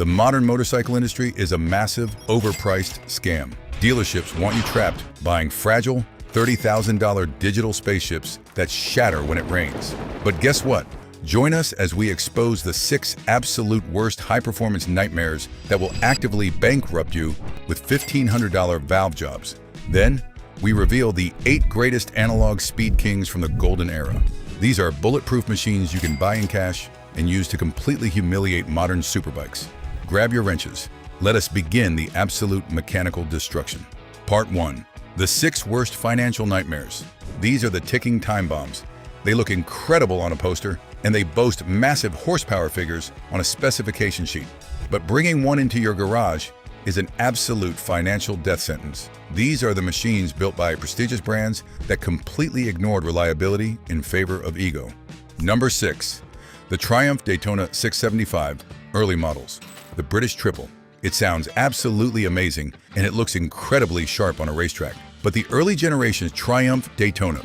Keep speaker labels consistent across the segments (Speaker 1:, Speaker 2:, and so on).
Speaker 1: The modern motorcycle industry is a massive, overpriced scam. Dealerships want you trapped buying fragile, $30,000 digital spaceships that shatter when it rains. But guess what? Join us as we expose the 6 absolute worst high-performance nightmares that will actively bankrupt you with $1,500 valve jobs. Then, we reveal the 8 greatest analog speed kings from the golden era. These are bulletproof machines you can buy in cash and use to completely humiliate modern superbikes. Grab your wrenches. Let us begin the absolute mechanical destruction. Part 1. The 6 worst financial nightmares. These are the ticking time bombs. They look incredible on a poster, and they boast massive horsepower figures on a specification sheet. But bringing one into your garage is an absolute financial death sentence. These are the machines built by prestigious brands that completely ignored reliability in favor of ego. Number 6. The Triumph Daytona 675 Early Models. The British Triple. It sounds absolutely amazing, and it looks incredibly sharp on a racetrack. But the early generation's Triumph Daytona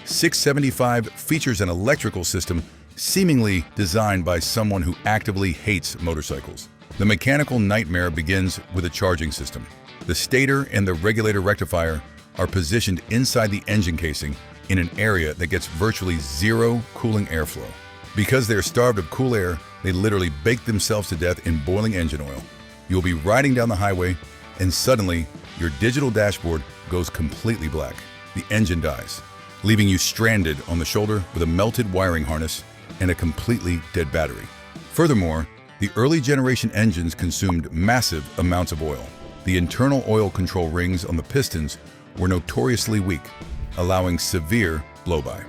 Speaker 1: 675 features an electrical system seemingly designed by someone who actively hates motorcycles. The mechanical nightmare begins with a charging system. The stator and the regulator rectifier are positioned inside the engine casing in an area that gets virtually zero cooling airflow. Because they're starved of cool air, they literally bake themselves to death in boiling engine oil. You'll be riding down the highway, and suddenly, your digital dashboard goes completely black. The engine dies, leaving you stranded on the shoulder with a melted wiring harness and a completely dead battery. Furthermore, the early generation engines consumed massive amounts of oil. The internal oil control rings on the pistons were notoriously weak, allowing severe blow-by.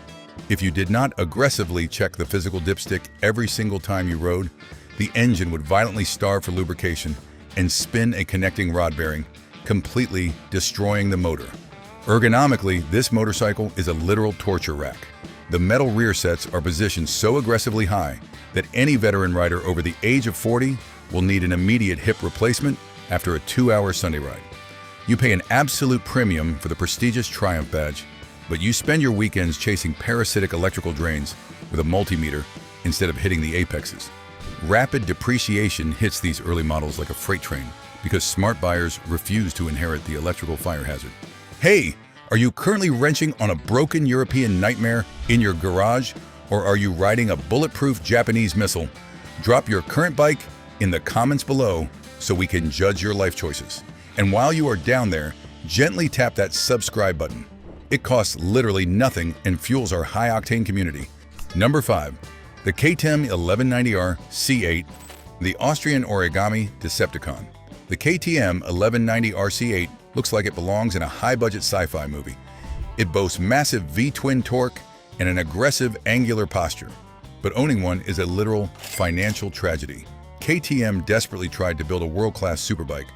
Speaker 1: If you did not aggressively check the physical dipstick every single time you rode, the engine would violently starve for lubrication and spin a connecting rod bearing, completely destroying the motor. Ergonomically, this motorcycle is a literal torture rack. The metal rear sets are positioned so aggressively high that any veteran rider over the age of 40 will need an immediate hip replacement after a 2-hour Sunday ride. You pay an absolute premium for the prestigious Triumph badge, but you spend your weekends chasing parasitic electrical drains with a multimeter instead of hitting the apexes. Rapid depreciation hits these early models like a freight train because smart buyers refuse to inherit the electrical fire hazard. Hey, are you currently wrenching on a broken European nightmare in your garage, or are you riding a bulletproof Japanese missile? Drop your current bike in the comments below so we can judge your life choices. And while you are down there, gently tap that subscribe button. It costs literally nothing and fuels our high-octane community. Number 5. The KTM 1190R C8, the Austrian origami Decepticon. The KTM 1190R C8 looks like it belongs in a high-budget sci-fi movie. It boasts massive V-twin torque and an aggressive angular posture. But owning one is a literal financial tragedy. KTM desperately tried to build a world-class superbike,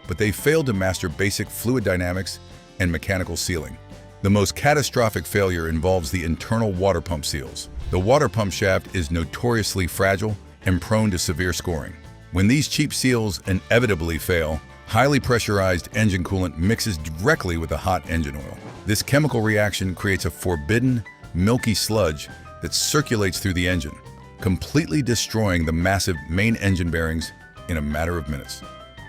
Speaker 1: but they failed to master basic fluid dynamics and mechanical sealing. The most catastrophic failure involves the internal water pump seals. The water pump shaft is notoriously fragile and prone to severe scoring. When these cheap seals inevitably fail, highly pressurized engine coolant mixes directly with the hot engine oil. This chemical reaction creates a forbidden, milky sludge that circulates through the engine, completely destroying the massive main engine bearings in a matter of minutes.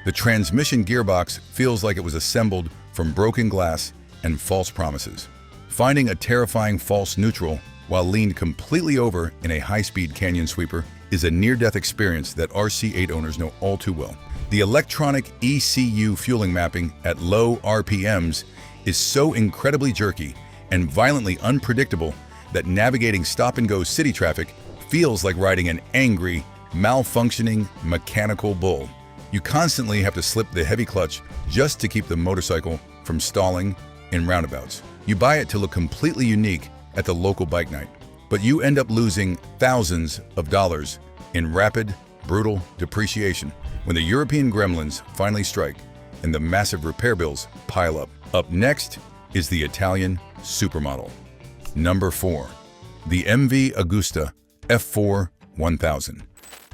Speaker 1: The transmission gearbox feels like it was assembled from broken glass and false promises. Finding a terrifying false neutral while leaned completely over in a high-speed canyon sweeper is a near-death experience that RC8 owners know all too well. The electronic ECU fueling mapping at low RPMs is so incredibly jerky and violently unpredictable that navigating stop-and-go city traffic feels like riding an angry, malfunctioning mechanical bull. You constantly have to slip the heavy clutch just to keep the motorcycle from stalling in roundabouts. You buy it to look completely unique at the local bike night, but you end up losing thousands of dollars in rapid, brutal depreciation when the European gremlins finally strike and the massive repair bills pile up. Up next is the Italian supermodel. Number 4. The MV Agusta F4 1000.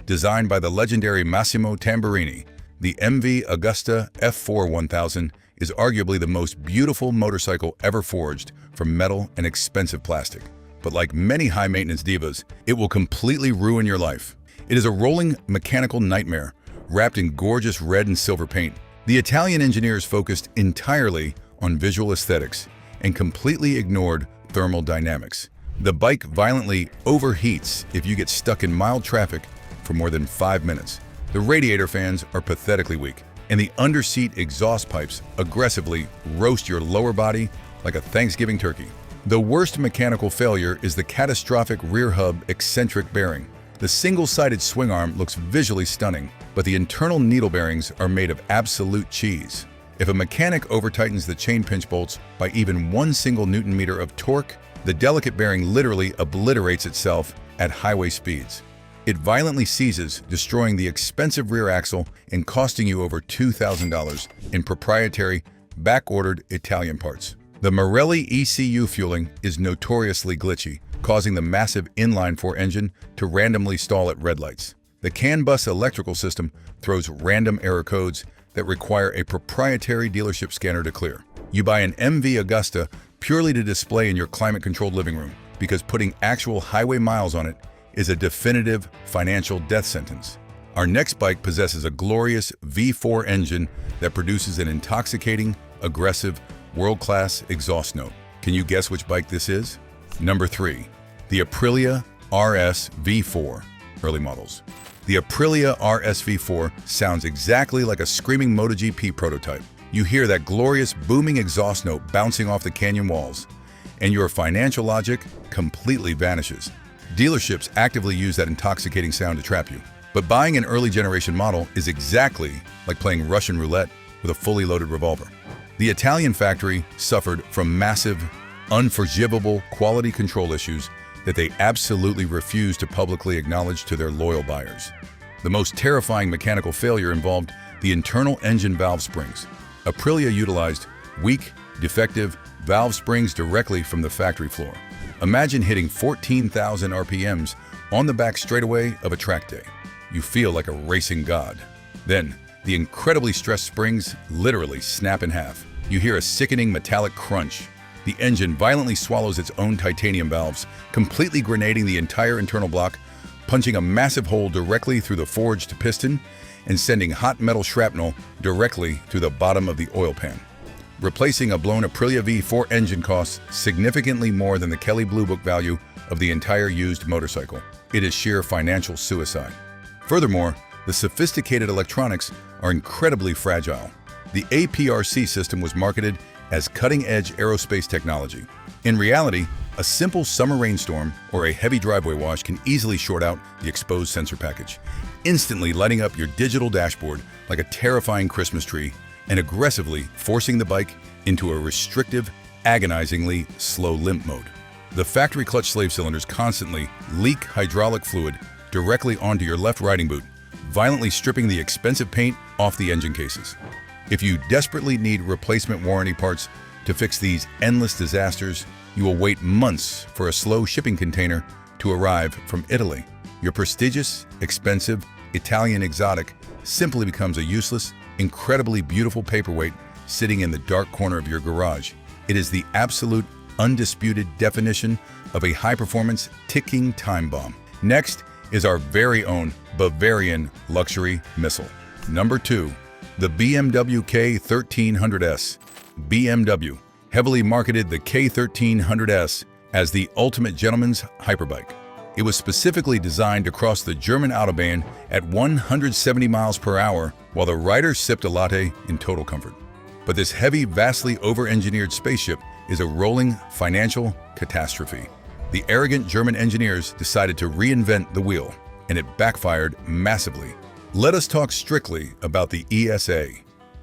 Speaker 1: Designed by the legendary Massimo Tamburini, the MV Agusta F4 1000 is arguably the most beautiful motorcycle ever forged from metal and expensive plastic. But like many high-maintenance divas, it will completely ruin your life. It is a rolling mechanical nightmare wrapped in gorgeous red and silver paint. The Italian engineers focused entirely on visual aesthetics and completely ignored thermal dynamics. The bike violently overheats if you get stuck in mild traffic for more than 5 minutes. The radiator fans are pathetically weak, and the underseat exhaust pipes aggressively roast your lower body like a Thanksgiving turkey. The worst mechanical failure is the catastrophic rear hub eccentric bearing. The single-sided swing arm looks visually stunning, but the internal needle bearings are made of absolute cheese. If a mechanic over-tightens the chain pinch bolts by even 1 single Newton-meter of torque, the delicate bearing literally obliterates itself at highway speeds. It violently seizes, destroying the expensive rear axle and costing you over $2,000 in proprietary, back-ordered Italian parts. The Marelli ECU fueling is notoriously glitchy, causing the massive inline-4 engine to randomly stall at red lights. The CAN bus electrical system throws random error codes that require a proprietary dealership scanner to clear. You buy an MV Augusta purely to display in your climate-controlled living room, because putting actual highway miles on it is a definitive financial death sentence. Our next bike possesses a glorious V4 engine that produces an intoxicating, aggressive, world-class exhaust note. Can you guess which bike this is? Number 3. The Aprilia RS V4 early models. The Aprilia RS V4 sounds exactly like a screaming MotoGP prototype. You hear that glorious booming exhaust note bouncing off the canyon walls, and your financial logic completely vanishes. Dealerships actively use that intoxicating sound to trap you. But buying an early generation model is exactly like playing Russian roulette with a fully loaded revolver. The Italian factory suffered from massive, unforgivable quality control issues that they absolutely refuse to publicly acknowledge to their loyal buyers. The most terrifying mechanical failure involved the internal engine valve springs. Aprilia utilized weak, defective valve springs directly from the factory floor. Imagine hitting 14,000 RPMs on the back straightaway of a track day. You feel like a racing god. Then, the incredibly stressed springs literally snap in half. You hear a sickening metallic crunch. The engine violently swallows its own titanium valves, completely grenading the entire internal block, punching a massive hole directly through the forged piston, and sending hot metal shrapnel directly to the bottom of the oil pan. Replacing a blown Aprilia V4 engine costs significantly more than the Kelley Blue Book value of the entire used motorcycle. It is sheer financial suicide. Furthermore, the sophisticated electronics are incredibly fragile. The APRC system was marketed as cutting-edge aerospace technology. In reality, a simple summer rainstorm or a heavy driveway wash can easily short out the exposed sensor package, instantly lighting up your digital dashboard like a terrifying Christmas tree and aggressively forcing the bike into a restrictive, agonizingly slow limp mode. The factory clutch slave cylinders constantly leak hydraulic fluid directly onto your left riding boot, violently stripping the expensive paint off the engine cases. If you desperately need replacement warranty parts to fix these endless disasters, you will wait months for a slow shipping container to arrive from Italy. Your prestigious, expensive, Italian exotic simply becomes a useless, incredibly beautiful paperweight sitting in the dark corner of your garage. It is the absolute, undisputed definition of a high-performance, ticking time bomb. Next is our very own Bavarian luxury missile. Number 2. The BMW K1300S. BMW heavily marketed the K1300S as the ultimate gentleman's hyperbike. It was specifically designed to cross the German Autobahn at 170 miles per hour while the rider sipped a latte in total comfort. But this heavy, vastly over-engineered spaceship is a rolling financial catastrophe. The arrogant German engineers decided to reinvent the wheel, and it backfired massively. Let us talk strictly about the ESA.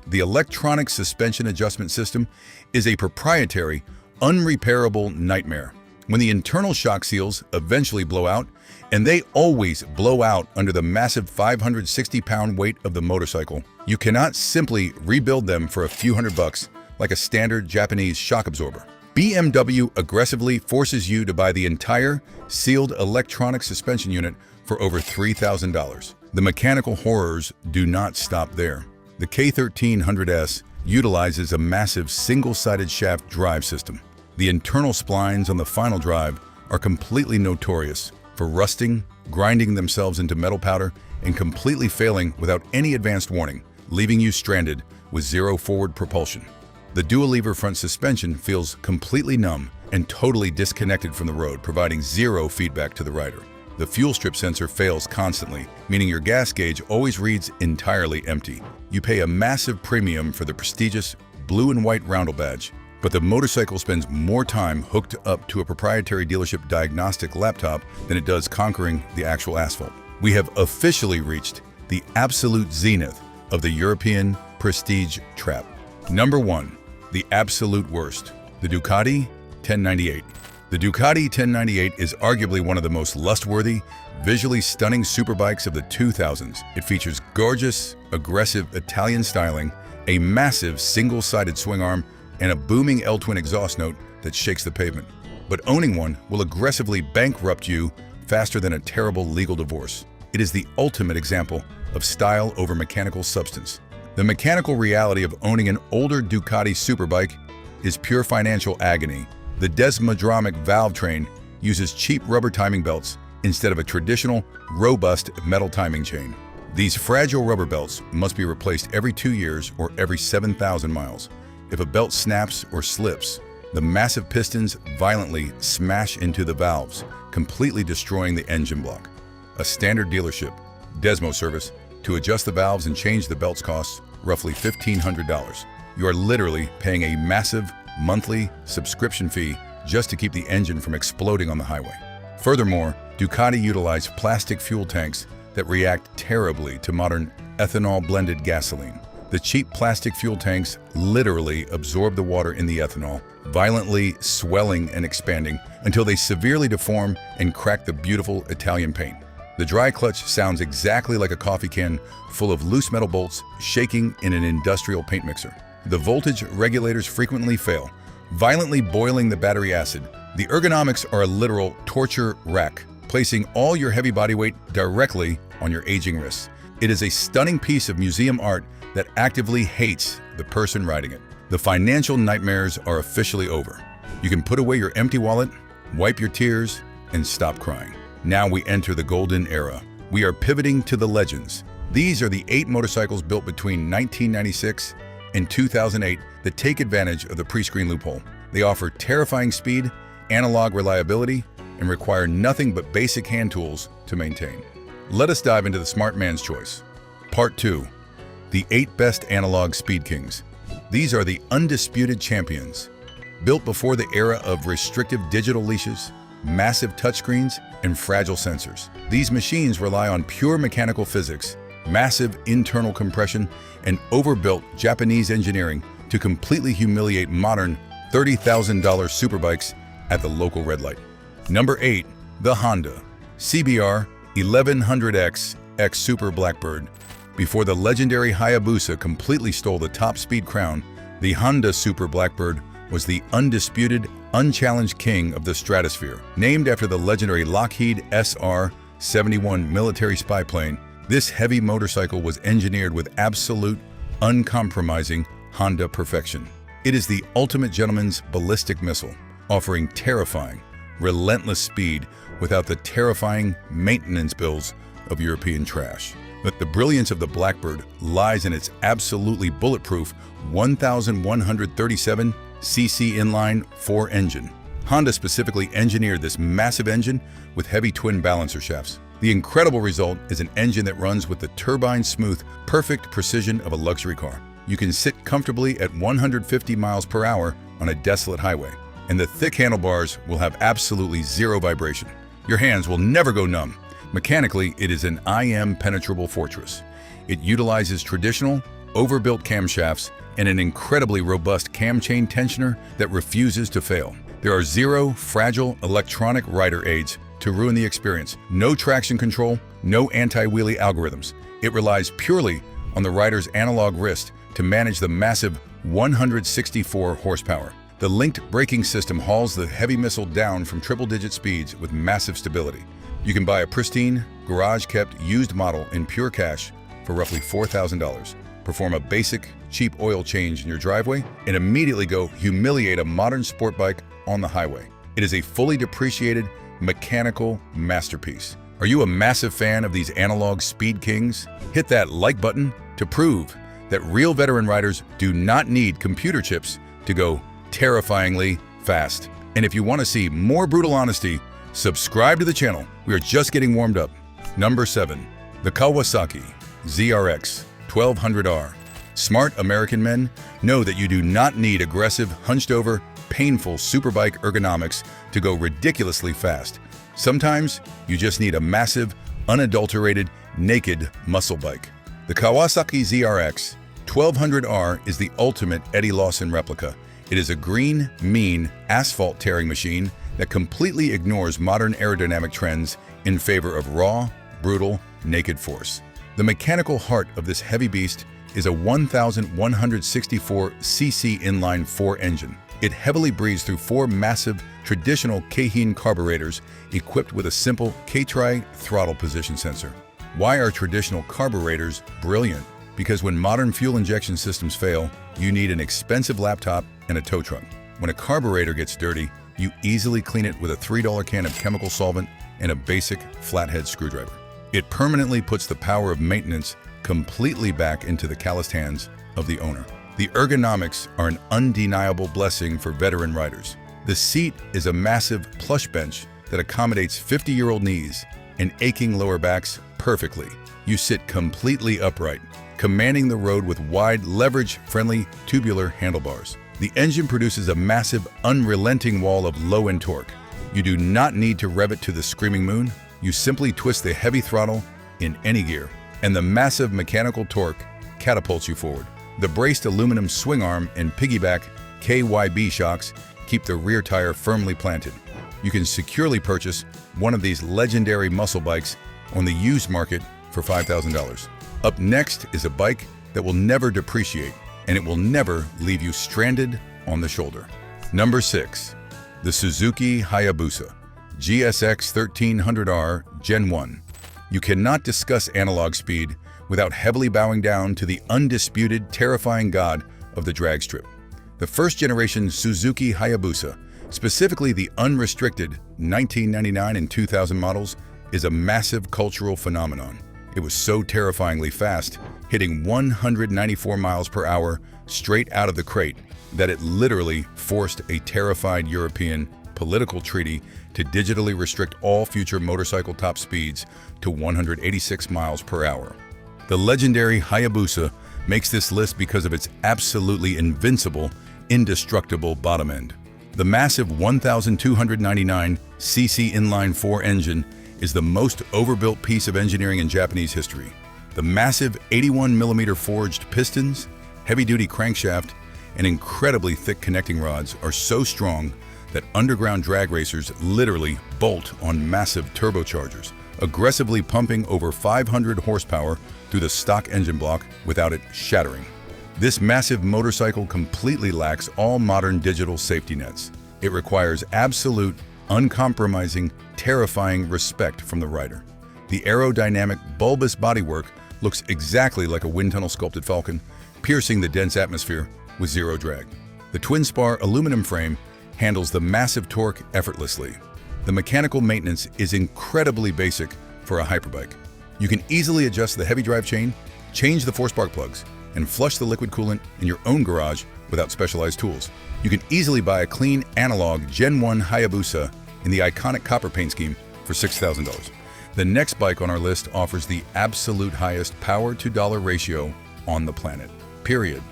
Speaker 1: The electronic suspension adjustment system is a proprietary, unrepairable nightmare. When the internal shock seals eventually blow out, and they always blow out under the massive 560-pound weight of the motorcycle, you cannot simply rebuild them for a few $100 like a standard Japanese shock absorber. BMW aggressively forces you to buy the entire sealed electronic suspension unit for over $3,000. The mechanical horrors do not stop there. The K1300S utilizes a massive single-sided shaft drive system. The internal splines on the final drive are completely notorious for rusting, grinding themselves into metal powder, and completely failing without any advanced warning, leaving you stranded with zero forward propulsion. The dual-lever front suspension feels completely numb and totally disconnected from the road, providing zero feedback to the rider. The fuel strip sensor fails constantly, meaning your gas gauge always reads entirely empty. You pay a massive premium for the prestigious blue and white roundel badge, but the motorcycle spends more time hooked up to a proprietary dealership diagnostic laptop than it does conquering the actual asphalt. We have officially reached the absolute zenith of the European prestige trap. Number 1. The absolute worst. The Ducati 1098. The Ducati 1098 is arguably one of the most lust-worthy, visually stunning superbikes of the 2000s. It features gorgeous, aggressive Italian styling, a massive single-sided swing arm, and a booming L-twin exhaust note that shakes the pavement. But owning one will aggressively bankrupt you faster than a terrible legal divorce. It is the ultimate example of style over mechanical substance. The mechanical reality of owning an older Ducati superbike is pure financial agony. The desmodromic valve train uses cheap rubber timing belts instead of a traditional, robust metal timing chain. These fragile rubber belts must be replaced every 2 years or every 7,000 miles. If a belt snaps or slips, the massive pistons violently smash into the valves, completely destroying the engine block. A standard dealership Desmo service to adjust the valves and change the belts costs roughly $1,500. You are literally paying a massive monthly subscription fee just to keep the engine from exploding on the highway. Furthermore, Ducati utilized plastic fuel tanks that react terribly to modern ethanol-blended gasoline. The cheap plastic fuel tanks literally absorb the water in the ethanol, violently swelling and expanding until they severely deform and crack the beautiful Italian paint. The dry clutch sounds exactly like a coffee can full of loose metal bolts shaking in an industrial paint mixer. The voltage regulators frequently fail, violently boiling the battery acid. The ergonomics are a literal torture rack, placing all your heavy body weight directly on your aging wrists. It is a stunning piece of museum art that actively hates the person riding it. The financial nightmares are officially over. You can put away your empty wallet, wipe your tears, and stop crying. Now we enter the golden era. We are pivoting to the legends. These are the 8 motorcycles built between 1996 and 2008 that take advantage of the pre-screen loophole. They offer terrifying speed, analog reliability, and require nothing but basic hand tools to maintain. Let us dive into the smart man's choice. Part 2. The 8 best analog speed kings. These are the undisputed champions. Built before the era of restrictive digital leashes, massive touchscreens, and fragile sensors. These machines rely on pure mechanical physics, massive internal compression, and overbuilt Japanese engineering to completely humiliate modern $30,000 superbikes at the local red light. Number 8. The Honda CBR 1100X X Super Blackbird. Before the legendary Hayabusa completely stole the top speed crown, the Honda Super Blackbird was the undisputed, unchallenged king of the stratosphere. Named after the legendary Lockheed SR-71 military spy plane, this heavy motorcycle was engineered with absolute, uncompromising Honda perfection. It is the ultimate gentleman's ballistic missile, offering terrifying, relentless speed without the terrifying maintenance bills of European trash. But the brilliance of the Blackbird lies in its absolutely bulletproof 1,137 cc inline 4 engine. Honda specifically engineered this massive engine with heavy twin balancer shafts. The incredible result is an engine that runs with the turbine-smooth, perfect precision of a luxury car. You can sit comfortably at 150 miles per hour on a desolate highway, and the thick handlebars will have absolutely zero vibration. Your hands will never go numb. Mechanically, it is an impenetrable fortress. It utilizes traditional, overbuilt camshafts and an incredibly robust cam chain tensioner that refuses to fail. There are zero fragile electronic rider aids to ruin the experience. No traction control, no anti-wheelie algorithms. It relies purely on the rider's analog wrist to manage the massive 164 horsepower. The linked braking system hauls the heavy missile down from triple-digit speeds with massive stability. You can buy a pristine, garage-kept used model in pure cash for roughly $4,000. Perform a basic, cheap oil change in your driveway, and immediately go humiliate a modern sport bike on the highway. It is a fully depreciated, mechanical masterpiece. Are you a massive fan of these analog speed kings? Hit that like button to prove that real veteran riders do not need computer chips to go terrifyingly fast. And if you want to see more brutal honesty, subscribe to the channel. We are just getting warmed up. Number 7. The Kawasaki ZRX 1200R. Smart American men know that you do not need aggressive, hunched-over, painful superbike ergonomics to go ridiculously fast. Sometimes you just need a massive, unadulterated, naked muscle bike. The Kawasaki ZRX 1200R is the ultimate Eddie Lawson replica. It is a green, mean, asphalt-tearing machine that completely ignores modern aerodynamic trends in favor of raw, brutal, naked force. The mechanical heart of this heavy beast is a 1,164cc inline-4 engine. It heavily breathes through 4 massive, traditional Keihin carburetors equipped with a simple K-Tri throttle position sensor. Why are traditional carburetors brilliant? Because when modern fuel injection systems fail, you need an expensive laptop and a tow truck. When a carburetor gets dirty, you easily clean it with a $3 can of chemical solvent and a basic flathead screwdriver. It permanently puts the power of maintenance completely back into the calloused hands of the owner. The ergonomics are an undeniable blessing for veteran riders. The seat is a massive plush bench that accommodates 50-year-old knees and aching lower backs perfectly. You sit completely upright, commanding the road with wide, leverage-friendly tubular handlebars. The engine produces a massive, unrelenting wall of low-end torque. You do not need to rev it to the screaming moon. You simply twist the heavy throttle in any gear, and the massive mechanical torque catapults you forward. The braced aluminum swing arm and piggyback KYB shocks keep the rear tire firmly planted. You can securely purchase one of these legendary muscle bikes on the used market for $5,000. Up next is a bike that will never depreciate, and it will never leave you stranded on the shoulder. Number 6. The Suzuki Hayabusa GSX 1300R Gen 1. You cannot discuss analog speed without heavily bowing down to the undisputed, terrifying god of the drag strip. The first-generation Suzuki Hayabusa, specifically the unrestricted 1999 and 2000 models, is a massive cultural phenomenon. It was so terrifyingly fast, hitting 194 miles per hour straight out of the crate, that it literally forced a terrified European political treaty to digitally restrict all future motorcycle top speeds to 186 miles per hour. The legendary Hayabusa makes this list because of its absolutely invincible, indestructible bottom end. The massive 1,299cc inline-4 engine is the most overbuilt piece of engineering in Japanese history. The massive 81mm forged pistons, heavy-duty crankshaft, and incredibly thick connecting rods are so strong that underground drag racers literally bolt on massive turbochargers, aggressively pumping over 500 horsepower through the stock engine block without it shattering. This massive motorcycle completely lacks all modern digital safety nets. It requires absolute, uncompromising, terrifying respect from the rider. The aerodynamic, bulbous bodywork looks exactly like a wind tunnel sculpted falcon, piercing the dense atmosphere with zero drag. The twin-spar aluminum frame handles the massive torque effortlessly. The mechanical maintenance is incredibly basic for a hyperbike. You can easily adjust the heavy drive chain, change the 4 spark plugs, and flush the liquid coolant in your own garage without specialized tools. You can easily buy a clean analog Gen 1 Hayabusa in the iconic copper paint scheme for $6,000. The next bike on our list offers the absolute highest power-to-dollar ratio on the planet, period.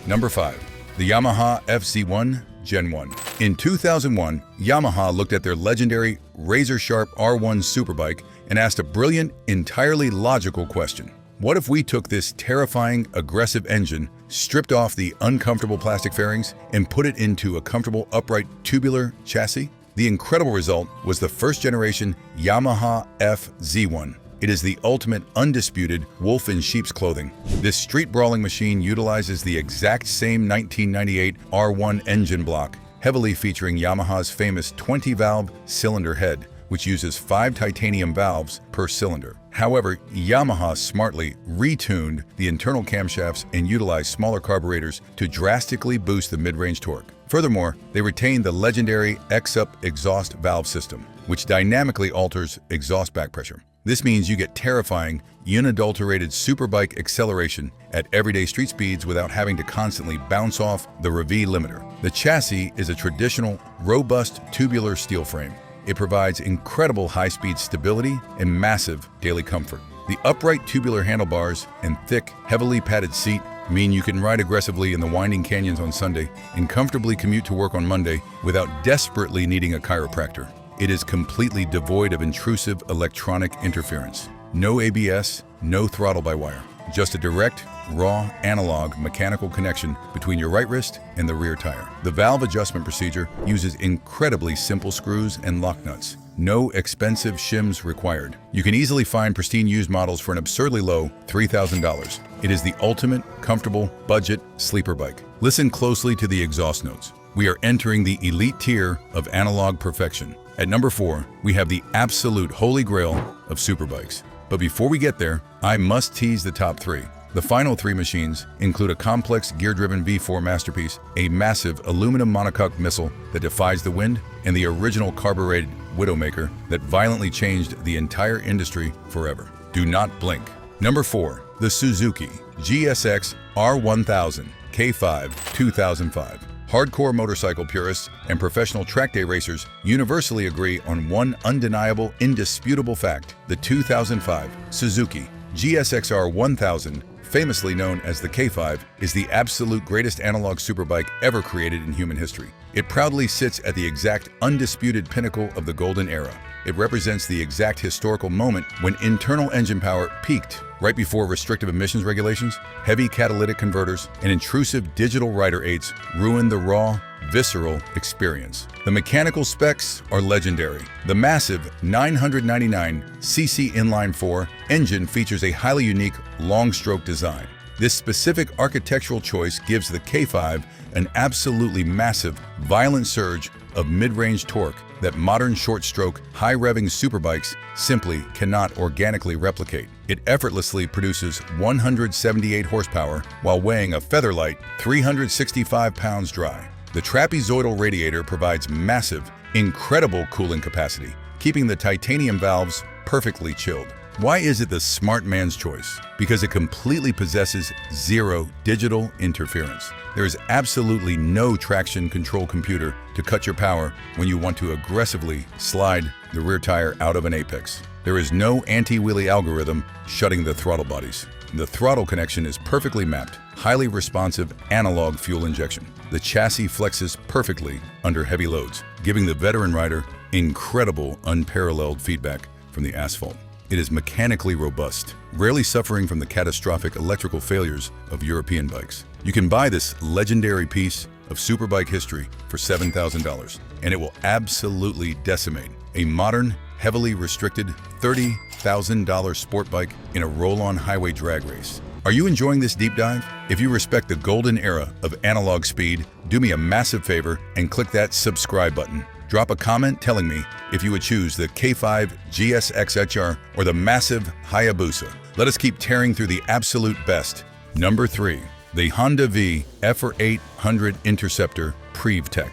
Speaker 1: Number 5. The Yamaha FZ1 Gen 1. In 2001, Yamaha looked at their legendary razor-sharp R1 superbike and asked a brilliant, entirely logical question. What if we took this terrifying, aggressive engine, stripped off the uncomfortable plastic fairings, and put it into a comfortable, upright, tubular chassis? The incredible result was the first-generation Yamaha FZ1. It is the ultimate, undisputed wolf in sheep's clothing. This street-brawling machine utilizes the exact same 1998 R1 engine block, heavily featuring Yamaha's famous 20-valve cylinder head, which uses 5 titanium valves per cylinder. However, Yamaha smartly retuned the internal camshafts and utilized smaller carburetors to drastically boost the mid-range torque. Furthermore, they retain the legendary X-Up exhaust valve system, which dynamically alters exhaust back pressure. This means you get terrifying, unadulterated superbike acceleration at everyday street speeds without having to constantly bounce off the Rev limiter. The chassis is a traditional, robust tubular steel frame. It provides incredible high-speed stability and massive daily comfort. The upright tubular handlebars and thick, heavily padded seat mean you can ride aggressively in the winding canyons on Sunday and comfortably commute to work on Monday without desperately needing a chiropractor. It is completely devoid of intrusive electronic interference. No ABS, no throttle-by-wire. Just a direct, raw, analog mechanical connection between your right wrist and the rear tire. The valve adjustment procedure uses incredibly simple screws and lock nuts. No expensive shims required. You can easily find pristine used models for an absurdly low $3,000. It is the ultimate, comfortable, budget sleeper bike. Listen closely to the exhaust notes. We are entering the elite tier of analog perfection. At number 4, we have the absolute holy grail of superbikes. But before we get there, I must tease the top 3. The final 3 machines include a complex gear-driven V4 masterpiece, a massive aluminum monocoque missile that defies the wind, and the original carbureted Widowmaker that violently changed the entire industry forever. Do not blink. Number 4, the Suzuki GSX R1000 K5 2005. Hardcore motorcycle purists and professional track day racers universally agree on one undeniable, indisputable fact. The 2005 Suzuki GSX-R 1000, famously known as the K5, is the absolute greatest analog superbike ever created in human history. It proudly sits at the exact undisputed pinnacle of the golden era. It represents the exact historical moment when internal engine power peaked, right before restrictive emissions regulations, heavy catalytic converters, and intrusive digital rider aids ruined the raw, visceral experience. The mechanical specs are legendary. The massive 999cc inline-4 engine features a highly unique long-stroke design. This specific architectural choice gives the K5 an absolutely massive, violent surge of mid-range torque that modern short-stroke, high-revving superbikes simply cannot organically replicate. It effortlessly produces 178 horsepower while weighing a featherlight 365 pounds dry. The trapezoidal radiator provides massive, incredible cooling capacity, keeping the titanium valves perfectly chilled. Why is it the smart man's choice? Because it completely possesses zero digital interference. There is absolutely no traction control computer to cut your power when you want to aggressively slide the rear tire out of an apex. There is no anti-wheelie algorithm shutting the throttle bodies. The throttle connection is perfectly mapped, highly responsive analog fuel injection. The chassis flexes perfectly under heavy loads, giving the veteran rider incredible unparalleled feedback from the asphalt. It is mechanically robust, rarely suffering from the catastrophic electrical failures of European bikes. You can buy this legendary piece of superbike history for $7,000, and it will absolutely decimate a modern, heavily restricted $30,000 sport bike in a roll-on highway drag race. Are you enjoying this deep dive? If you respect the golden era of analog speed, do me a massive favor and click that subscribe button. Drop a comment telling me if you would choose the K5 GSX-HR or the massive Hayabusa. Let us keep tearing through the absolute best. Number 3, the Honda V FR800 Interceptor PreveTech.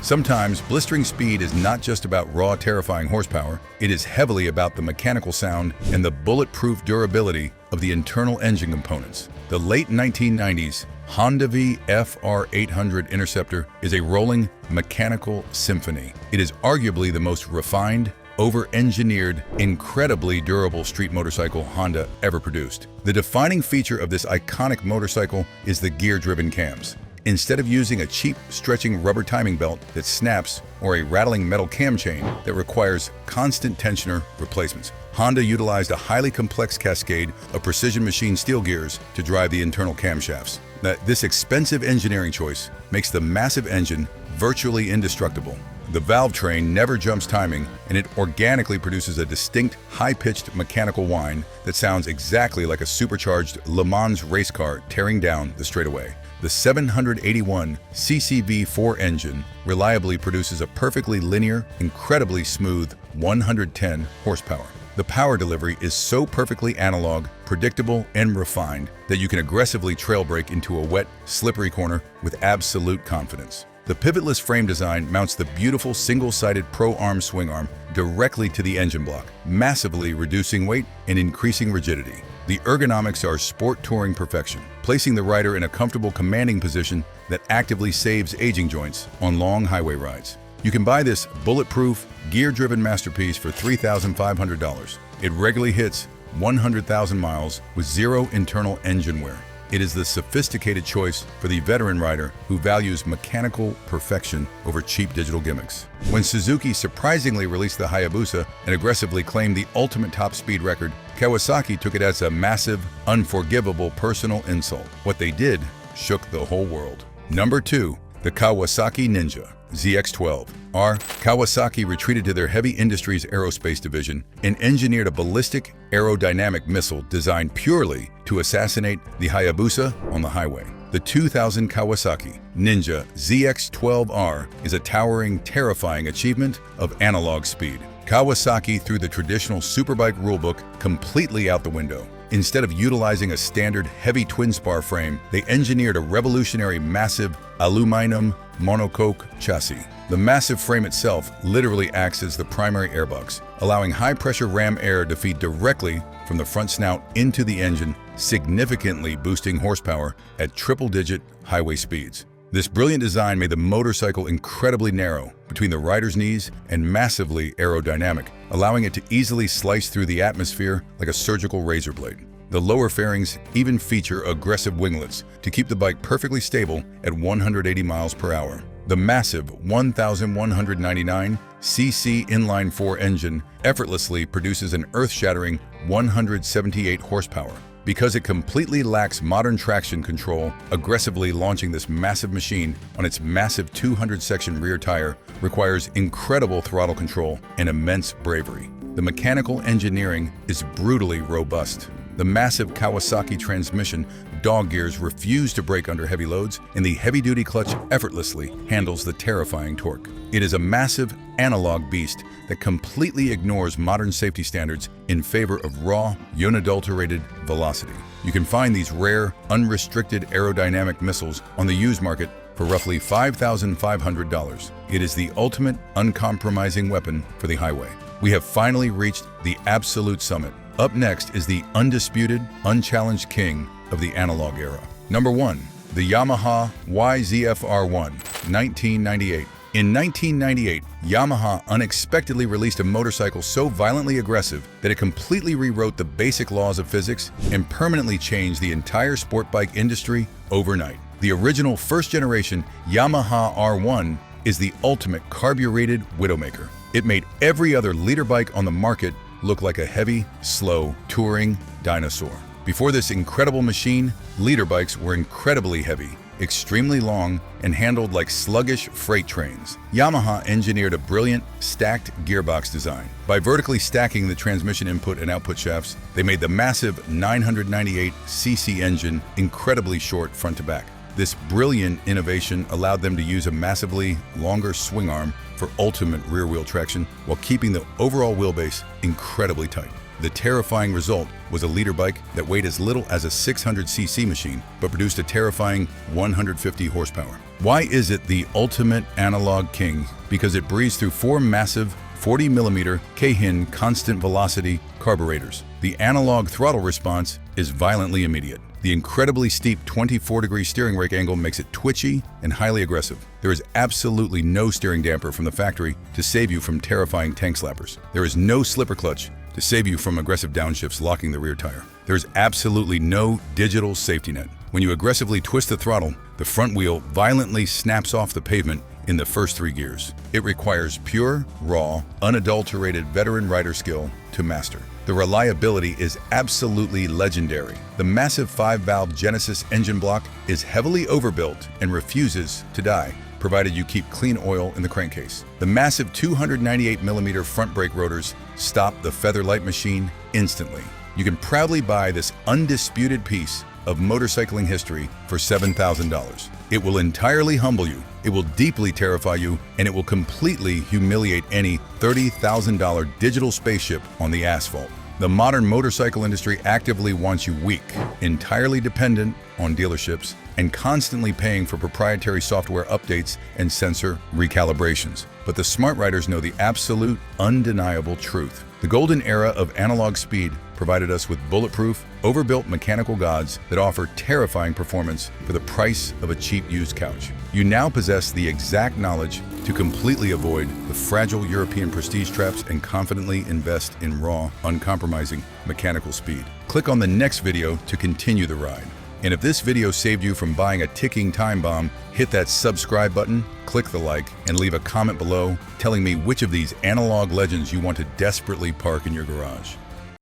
Speaker 1: Sometimes blistering speed is not just about raw, terrifying horsepower. It is heavily about the mechanical sound and the bulletproof durability of the internal engine components. The late 1990s Honda V FR800 Interceptor is a rolling mechanical symphony. It is arguably the most refined, over-engineered, incredibly durable street motorcycle Honda ever produced. The defining feature of this iconic motorcycle is the gear-driven cams. Instead of using a cheap, stretching rubber timing belt that snaps or a rattling metal cam chain that requires constant tensioner replacements, Honda utilized a highly complex cascade of precision machined steel gears to drive the internal camshafts. This expensive engineering choice makes the massive engine virtually indestructible. The valve train never jumps timing, and it organically produces a distinct, high-pitched mechanical whine that sounds exactly like a supercharged Le Mans race car tearing down the straightaway. The 781cc V4 engine reliably produces a perfectly linear, incredibly smooth 110 horsepower. The power delivery is so perfectly analog, predictable, and refined that you can aggressively trail brake into a wet, slippery corner with absolute confidence. The pivotless frame design mounts the beautiful single-sided pro-arm swing arm directly to the engine block, massively reducing weight and increasing rigidity. The ergonomics are sport touring perfection, placing the rider in a comfortable commanding position that actively saves aging joints on long highway rides. You can buy this bulletproof, gear-driven masterpiece for $3,500. It regularly hits 100,000 miles with zero internal engine wear. It is the sophisticated choice for the veteran rider who values mechanical perfection over cheap digital gimmicks. When Suzuki surprisingly released the Hayabusa and aggressively claimed the ultimate top speed record, Kawasaki took it as a massive, unforgivable personal insult. What they did shook the whole world. Number 2. The Kawasaki Ninja ZX-12R. Kawasaki retreated to their heavy industries aerospace division and engineered a ballistic aerodynamic missile designed purely to assassinate the Hayabusa on the highway. The 2000 Kawasaki Ninja ZX-12R is a towering, terrifying achievement of analog speed. Kawasaki threw the traditional superbike rulebook completely out the window. Instead of utilizing a standard heavy twin-spar frame, they engineered a revolutionary massive aluminum monocoque chassis. The massive frame itself literally acts as the primary airbox, allowing high-pressure ram air to feed directly from the front snout into the engine, significantly boosting horsepower at triple-digit highway speeds. This brilliant design made the motorcycle incredibly narrow between the rider's knees and massively aerodynamic, allowing it to easily slice through the atmosphere like a surgical razor blade. The lower fairings even feature aggressive winglets to keep the bike perfectly stable at 180 miles per hour. The massive 1,199 cc inline-4 engine effortlessly produces an earth-shattering 178 horsepower. Because it completely lacks modern traction control, aggressively launching this massive machine on its massive 200-section rear tire requires incredible throttle control and immense bravery. The mechanical engineering is brutally robust. The massive Kawasaki transmission dog gears refuse to brake under heavy loads, and the heavy-duty clutch effortlessly handles the terrifying torque. It is a massive analog beast that completely ignores modern safety standards in favor of raw, unadulterated velocity. You can find these rare, unrestricted aerodynamic missiles on the used market for roughly $5,500. It is the ultimate, uncompromising weapon for the highway. We have finally reached the absolute summit. Up next is the undisputed, unchallenged king of the analog era. Number 1. The Yamaha YZF-R1, 1998. In 1998, Yamaha unexpectedly released a motorcycle so violently aggressive that it completely rewrote the basic laws of physics and permanently changed the entire sport bike industry overnight. The original first-generation Yamaha R1 is the ultimate carbureted widowmaker. It made every other leader bike on the market look like a heavy, slow, touring dinosaur. Before this incredible machine, leader bikes were incredibly heavy, extremely long, and handled like sluggish freight trains. Yamaha engineered a brilliant, stacked gearbox design. By vertically stacking the transmission input and output shafts, they made the massive 998 cc engine incredibly short front to back. This brilliant innovation allowed them to use a massively longer swing arm for ultimate rear-wheel traction while keeping the overall wheelbase incredibly tight. The terrifying result was a leader bike that weighed as little as a 600cc machine but produced a terrifying 150 horsepower. Why is it the ultimate analog king? Because it breezed through 4 massive 40mm Keihin constant velocity carburetors. The analog throttle response is violently immediate. The incredibly steep 24-degree steering rake angle makes it twitchy and highly aggressive. There is absolutely no steering damper from the factory to save you from terrifying tank slappers. There is no slipper clutch to save you from aggressive downshifts locking the rear tire. There is absolutely no digital safety net. When you aggressively twist the throttle, the front wheel violently snaps off the pavement in the first 3 gears. It requires pure, raw, unadulterated veteran rider skill to master. The reliability is absolutely legendary. The massive 5-valve Genesis engine block is heavily overbuilt and refuses to die, provided you keep clean oil in the crankcase. The massive 298mm front brake rotors stop the Featherlight machine instantly. You can proudly buy this undisputed piece of motorcycling history for $7,000. It will entirely humble you, it will deeply terrify you, and it will completely humiliate any $30,000 digital spaceship on the asphalt. The modern motorcycle industry actively wants you weak, entirely dependent on dealerships, and constantly paying for proprietary software updates and sensor recalibrations. But the smart riders know the absolute, undeniable truth. The golden era of analog speed provided us with bulletproof, overbuilt mechanical gods that offer terrifying performance for the price of a cheap used couch. You now possess the exact knowledge to completely avoid the fragile European prestige traps and confidently invest in raw, uncompromising mechanical speed. Click on the next video to continue the ride. And if this video saved you from buying a ticking time bomb, hit that subscribe button, click the like, and leave a comment below telling me which of these analog legends you want to desperately park in your garage.